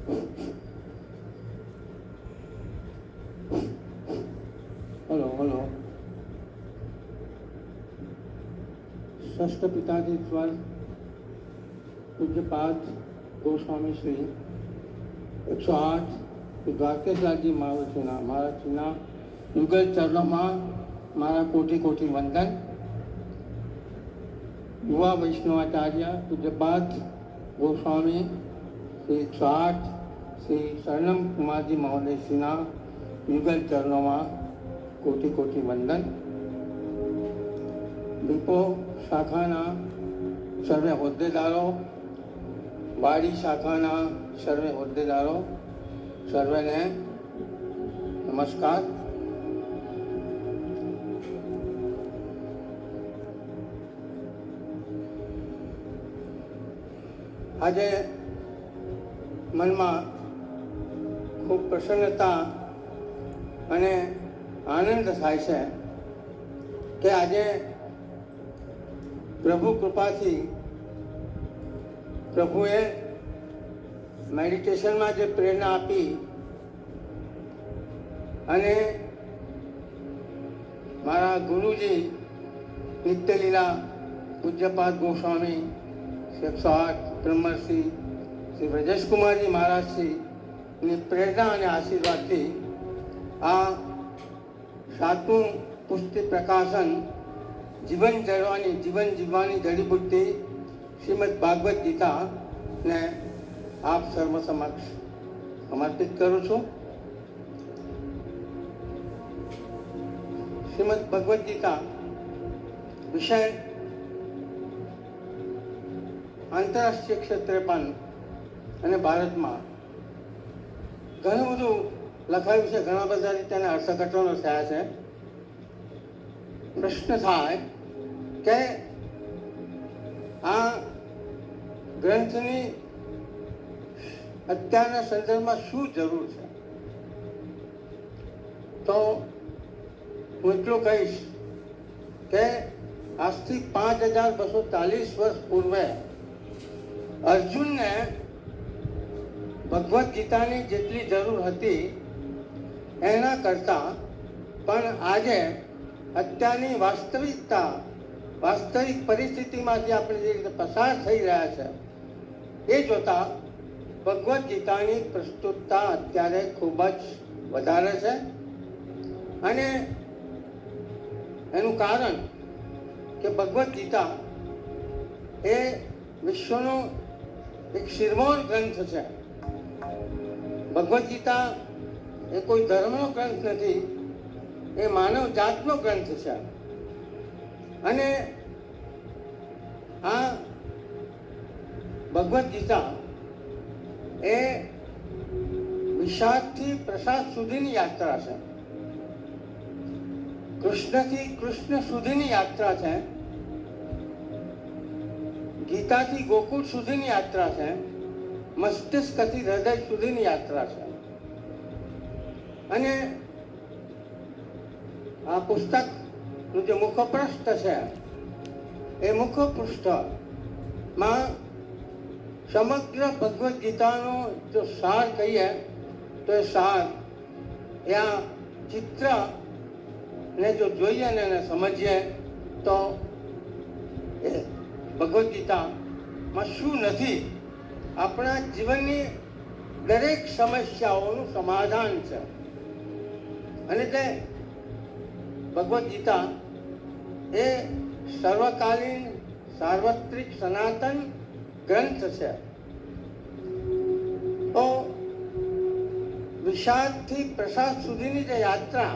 Hello hello. ષષ્ઠ પિતાધીશ્વર પૂજ્યપાદ ગોસ્વામી શ્રી 108 દ્વારકેશલાલજી મહારાજના યુગલ ચરણોમાં મારા કોટી કોટી વંદન. યુવા વૈષ્ણવાચાર્ય પૂજ્યપાદ ગોસ્વામી શ્રી 108 શ્રી શરણમ કુમારજી મહોદયશ્રીના યુગલ ચરણોમાં કોટી કોટી વંદન. દીપો શાખાના સર્વે હોદ્દેદારો, વાડી શાખાના સર્વે હોદ્દેદારો, સર્વેને નમસ્કાર. આજે મનમાં ખૂબ પ્રસન્નતા અને આનંદ થાય છે કે આજે પ્રભુ કૃપાથી પ્રભુએ મેડિટેશનમાં જે પ્રેરણા આપી અને મારા ગુરુજી નિત્યલીલા પૂજ્યપાદ ગોસ્વામી 108 બ્રહ્મર્ષિ શ્રી બ્રજેશકુમારજી મહારાજશ્રીની પ્રેરણા અને આશીર્વાદથી આ 7મું પુસ્તક પ્રકાશન જીવન જીવવાની જડીબુટ્ટી શ્રીમદ ભાગવત ગીતાને આપ સર્વ સમક્ષ સમર્પિત કરું છું. શ્રીમદ ભગવદ્ ગીતા વિષય આંતરરાષ્ટ્રીય ક્ષેત્રે પણ અને ભારતમાં ઘણું બધું લખાયું છે. ઘણા બધા રીતે અર્થઘટનો થયા છે. પ્રશ્ન થાય કે આ ગ્રંથની અત્યારના સંદર્ભમાં શું જરૂર છે? તો હું એટલું કહીશ કે આજથી 5240 વર્ષ પૂર્વે અર્જુનને ભગવદ્ ગીતાની જેટલી જરૂર હતી એના કરતાં પણ આજે અત્યારની વાસ્તવિક પરિસ્થિતિમાંથી આપણે જે રીતે પસાર થઈ રહ્યા છે એ જોતા ભગવદ્ ગીતાની પ્રસ્તુતતા અત્યારે ખૂબ જ વધારે છે. અને એનું કારણ કે ભગવદ્ ગીતા એ વિશ્વનો એક શિરમોર ગ્રંથ છે. ભગવદ્ ગીતા એ કોઈ ધર્મનો ગ્રંથ નથી, એ માનવ જાતનો ગ્રંથ છે. અને આ ભગવદ્ ગીતા એ વિષાદથી પ્રસાદ સુધીની યાત્રા છે. કૃષ્ણથી કૃષ્ણ સુધીની યાત્રા છે. ગીતાથી ગોકુળ સુધીની યાત્રા છે. મસ્તિષ્કથી હૃદય સુધીની યાત્રા છે. અને આ પુસ્તકનું જે મુખપૃષ્ઠ છે એ મુખપૃષ્ઠમાં સમગ્ર ભગવદ્ ગીતાનો જો સાર કહીએ તો એ સાર એ આ ચિત્રને જો જોઈએ ને એને સમજીએ તો એ ભગવદ્ ગીતામાં શું નથી, આપણા જીવનની દરેક સમસ્યાઓનું સમાધાન છે. અને તે ભગવદ્ ગીતા એ સર્વકાલીન સાર્વત્રિક સનાતન ગ્રંથ છે. તો વિષાદથી પ્રસાદ સુધીની જે યાત્રા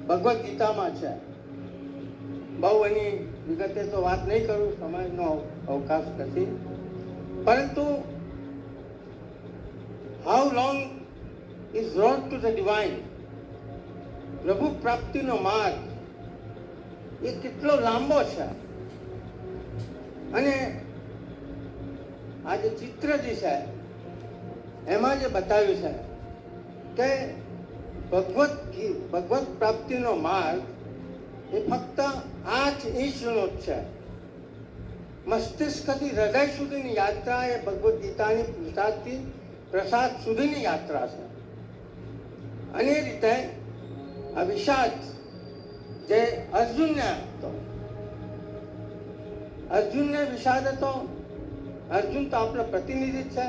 ભગવદ્ ગીતામાં છે, બહુ એની વિગતે તો વાત નહીં કરું, સમયનો અવકાશ નથી. પરંતુ how long is road to the divine, પ્રભુ પ્રાપ્તિનો માર્ગ એ કેટલો લાંબો છે. અને આ જે ચિત્ર જે છે એમાં જે બતાવ્યું છે કે ભગવત પ્રાપ્તિનો માર્ગ એ ફક્ત 8 ઇંચનો જ છે. મસ્તિષ્કથી હૃદય સુધીની યાત્રા એ ભગવદ્ ગીતાની પુરુષાર્થથી પ્રસાદ સુધીની યાત્રા છે. અને એ રીતે આ વિષાદ જે અર્જુનને હતો, અર્જુનને વિષાદ હતો. અર્જુન તો આપણો પ્રતિનિધિ છે.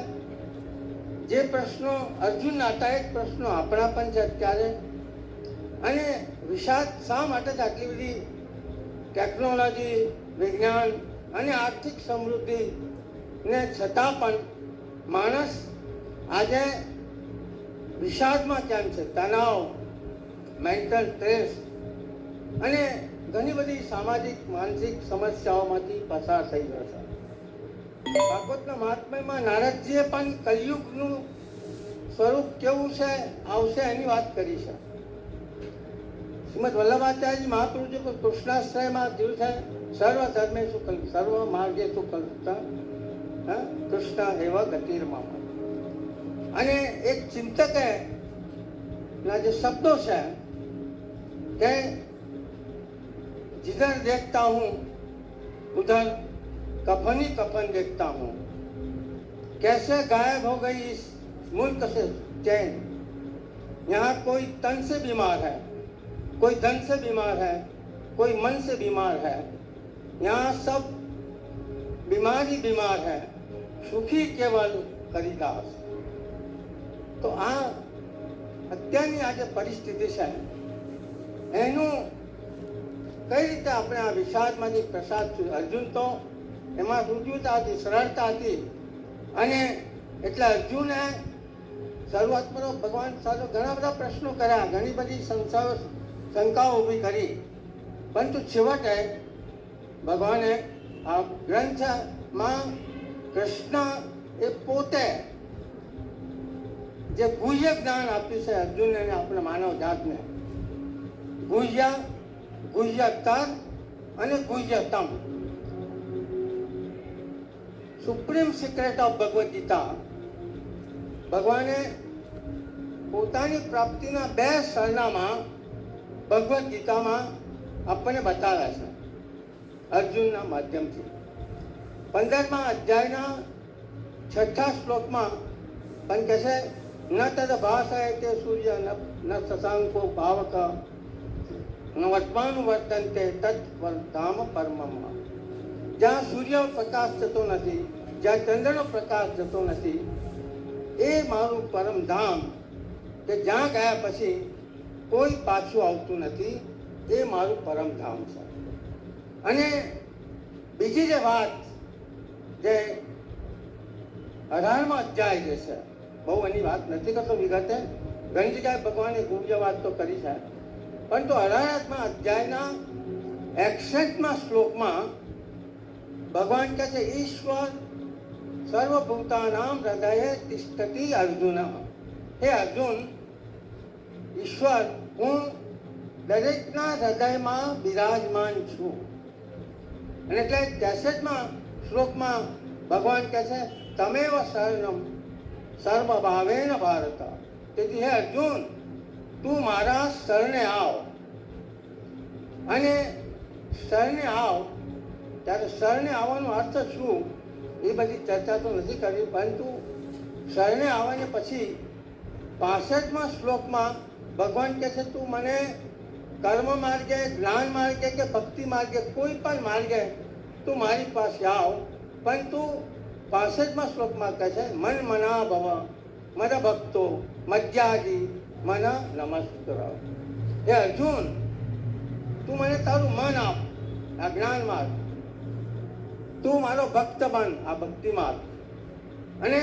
જે પ્રશ્નો અર્જુનના હતા એ જ પ્રશ્નો આપણા પણ છે અત્યારે. અને વિષાદ શા માટે છે? આટલી બધી ટેકનોલોજી, વિજ્ઞાન અને આર્થિક સમૃદ્ધિ ને છતાં પણ માણસ આજે વિષાદમાં કેમ છે? તણાવ, મેન્ટલ સ્ટ્રેસ અને ઘણી બધી સામાજિક માનસિક સમસ્યાઓમાંથી પસાર થઈ ગયો છે. ભાગવતના મહાત્મ્યમાં નારદજીએ પણ કલિયુગનું સ્વરૂપ કેવું છે આવશે એની વાત કરી છે. શ્રીમદ વલ્લભાચાર્યજી મહાપ્રભુજી પણ કૃષ્ણાશ્રયમાં જેવું છે, સર્વ ધર્મેષુ કલ્પ સર્વ માર્ગેષુ કલ્પતા કૃષ્ણ એવ ગતિર્મમ. અને એક ચિંતકે ના જે શબ્દો છે કે जिधर देखता हूँ उधर कफन ही कफन देखता हूँ, कैसे गायब हो गई इस मुल्क से चैन. यहाँ कोई तन से बीमार है, कोई धन से बीमार है, कोई मन से बीमार है. यहाँ सब बीमार ही बीमार है, सुखी केवल हरिदास. તો આ અત્યારની આ જે પરિસ્થિતિ છે એનું કઈ રીતે આપણે આ વિષાદમાંથી પ્રસાદ છું. અર્જુન તો એમાં સૂચવતા હતી, સરળતા હતી. અને એટલે અર્જુને શરૂઆતમાં ભગવાન સાથે ઘણા બધા પ્રશ્નો કર્યા, ઘણી બધી શંકાઓ ઊભી કરી. પરંતુ છેવટે ભગવાને આ ગ્રંથમાં કૃષ્ણ એ પોતે જે ગુહ્ય જ્ઞાન આપ્યું છે અર્જુનને અને આપણે માનવ જાતને, ગુહ્યતર અને ગુહ્યતમ, supreme secret of Bhagavad Gita, ભગવાને પોતાની પ્રાપ્તિના 2 સરનામા ભગવદ ગીતામાં આપણને બતાવ્યા છે અર્જુનના માધ્યમથી. 15મા અધ્યાયના 6થા શ્લોકમાં પણ કહે છે, ન તદ ભાષાય તે સૂર્ય ન શશાંકો પાવક ન વર્તમાનું વર્તનતે તત્વધામ પરમમ. જ્યાં સૂર્ય પ્રકાશ જતો નથી, જ્યાં ચંદ્રનો પ્રકાશ જતો નથી, એ મારું પરમધામ કે જ્યાં ગયા પછી કોઈ પાછું આવતું નથી, એ મારું પરમધામ છે. અને બીજી જે વાત જે 18મા અધ્યાય જે છે, બહુ એની વાત નથી કરતો વિગતે, ઘણી જગ્યાએ ભગવાને ગુહ્ય વાત તો કરી છે. પરંતુ 18મા અધ્યાયના 61મા શ્લોકમાં ભગવાન કહે છે, ઈશ્વર સર્વભૂતાનામ હૃદયે તિષ્ઠતિ અર્જુન. હે અર્જુન, ઈશ્વર હું દરેકના હૃદયમાં બિરાજમાન છું. અને એટલે 63મા શ્લોકમાં ભગવાન કહે છે, તમેવ શરણમ સર્વભાવેન ભારત. તેથી હે અર્જુન, તું મારા શરણે આવ. અને શરણે આવ ત્યારે શરણે આવવાનો અર્થ શું એ બધી ચર્ચા તો નથી કરવી, પરંતુ શરણે આવવાને પછી 65મા શ્લોકમાં ભગવાન કહે છે, તું મને કર્મ માર્ગે, જ્ઞાન માર્ગે કે ભક્તિ માર્ગે, કોઈ પણ માર્ગે તું મારી પાસે આવ. પરંતુ 65મા શ્લોકમાં કહે છે, મન મના ભવ મદ ભક્તો મધ્યાજી મન નમસ્કાર. હે અર્જુન, તું મને તારું મન આપ, આ જ્ઞાન માર્ગ. તું મારો ભક્ત બન, આ ભક્તિ માર્ગ. અને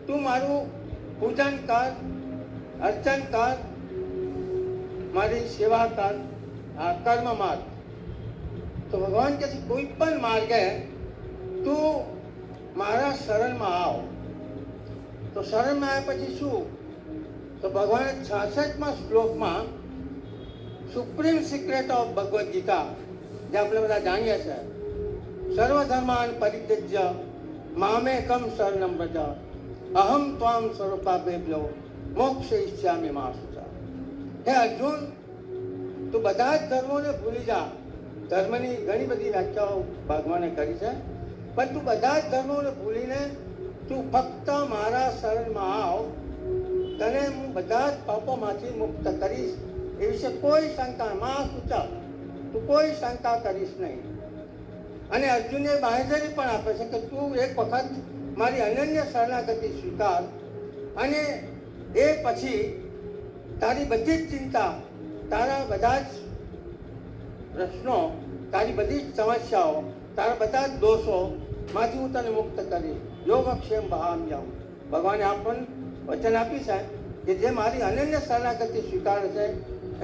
તું મારું પૂજન કર, અર્ચન કર, મારી સેવા કર, આ કર્મ માર્ગ. તો ભગવાન કહે છે, કોઈ પણ માર્ગે તું મારા શરણમાં આવ. તો શરણમાં આવ્યા પછી શું? તો ભગવાને 66મા શ્લોકમાં supreme secret of Bhagavad Gita, જે આપણે બધા જાણીએ છીએ, સર્વધર્માન પરિત્યજ્ય મામેકમ શરણમ વ્રજ અહમ ત્વામ સર્વપાપેભ્યો મોક્ષયિષ્યામિ મા શુચા. હે અર્જુન, તું બધા જ ધર્મોને ભૂલી જા. ધર્મની ઘણી બધી વ્યાખ્યાઓ ભગવાને કરી છે, પણ તું બધા જ ધર્મોને ભૂલીને તું ફક્ત મારા શરણમાં આવ, તને હું બધા જ પાપોમાંથી મુક્ત કરીશ. એ વિશે કોઈ શંકા માં સૂચવ, તું કોઈ શંકા કરીશ નહીં. અને અર્જુને બાંહેધરી પણ આપે છે કે તું એક વખત મારી અનન્ય શરણાગતિ સ્વીકાર, અને એ પછી તારી બધી જ ચિંતા, તારા બધા જ પ્રશ્નો, તારી બધી જ સમસ્યાઓ, તારા બધા જ દોષોમાંથી હું તને મુક્ત કરીશ. યોગક્ષેમ વહામ્યહમ. ભગવાને આપણને વચન આપી છે કે જે મારી અનન્ય શરણાગતિ સ્વીકારે છે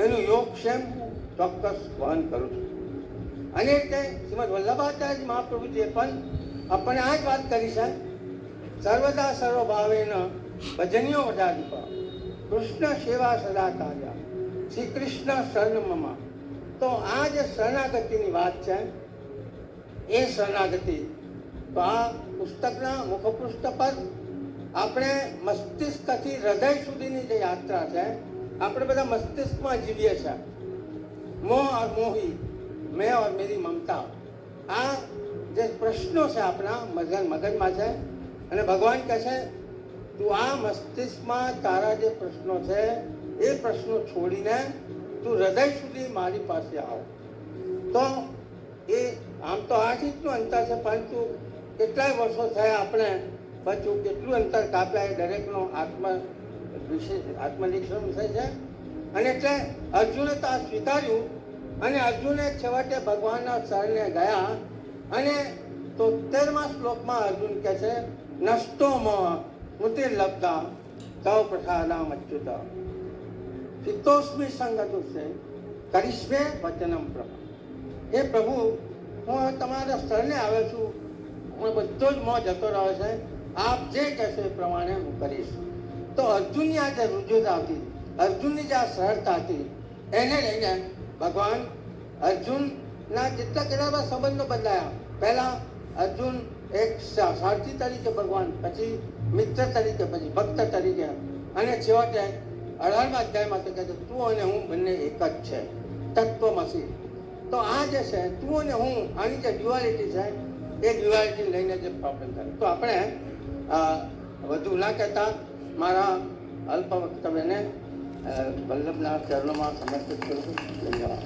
એનું યોગક્ષેમ ચોક્કસ વહન કરું છું. અને એટલે શ્રીમદ વલ્લભાચાર્ય મહાપ્રભુજીએ પણ આપણને આ જ વાત કરી છે, સર્વદા સર્વભાવેન ભજનીયો વદાધિપ કૃષ્ણ સેવા સદા કાર્ય શ્રી કૃષ્ણ શરણમમાં. તો આ જે શરણાગતિની વાત છે એ શરણાગતિ તો આ પુસ્તકના મુખપૃષ્ઠ પર આપણે મસ્તિષ્કથી હૃદય સુધીની જે યાત્રા છે, આપણે બધા મસ્તિષ્કમાં જીવીએ છીએ. મોહ ઓર મોહી, મેં ઓર મેરી મમતા, આ જે પ્રશ્નો છે આપણા મગજમાં છે. અને ભગવાન કહે છે તું આ મસ્તિષ્કમાં તારા જે પ્રશ્નો છે એ પ્રશ્નો છોડીને તું હૃદય સુધી મારી પાસે આવ. તો એ આમ તો 8 ઇંચનું અંતર છે, પરંતુ કેટલાય વર્ષો થયા આપણે બચ્ચું કેટલું અંતર કાપ્યા એ દરેકનો આત્મનિરીક્ષણ વિષય છે. અને એટલે અર્જુને તો આ સ્વીકાર્યું, અને અર્જુને છેવટે ભગવાનના શરણે ગયા. અને 73મા શ્લોકમાં અર્જુન કહે છે નષ્ટો મોહ સ્મૃતિર્લબ્ધા તવ પ્રસાદામ અચ્યુત ચિત્તોસ્મિ સંગતુષ્ય કરિષ્મે વચનમ પ્રભુ. એ પ્રભુ, હું તમારા શરણે આવ્યો છું, હું બધો જ મોહ જતો રહ્યો છે, આપ જે કહેશો એ પ્રમાણે હું કરીશ. તો અર્જુનની આ જે રુજુતા હતી, અર્જુનની જે આ સરળતા હતી, એને લઈને ભગવાન અર્જુનના જેટલા કેટલા સંબંધો બદલાયા. પહેલાં અર્જુન એક સારથી તરીકે ભગવાન, પછી મિત્ર તરીકે, પછી ભક્ત તરીકે, અને છેવટે 18મા અધ્યાયમાં તો કહે છે તું અને હું બંને એક જ છે, તત્વમસી. તો આ જે છે તું અને હું, આની જે ડ્યુઆલિટી છે એ ડ્યુઆલિટી લઈને જે પ્રોબ્લેમ થાય. તો આપણે વધુ ના કહેતા મારા અલ્પ વક્તવ્યને વલ્લભના ચરણોમાં સમર્પિત કરું છું. ધન્યવાદ.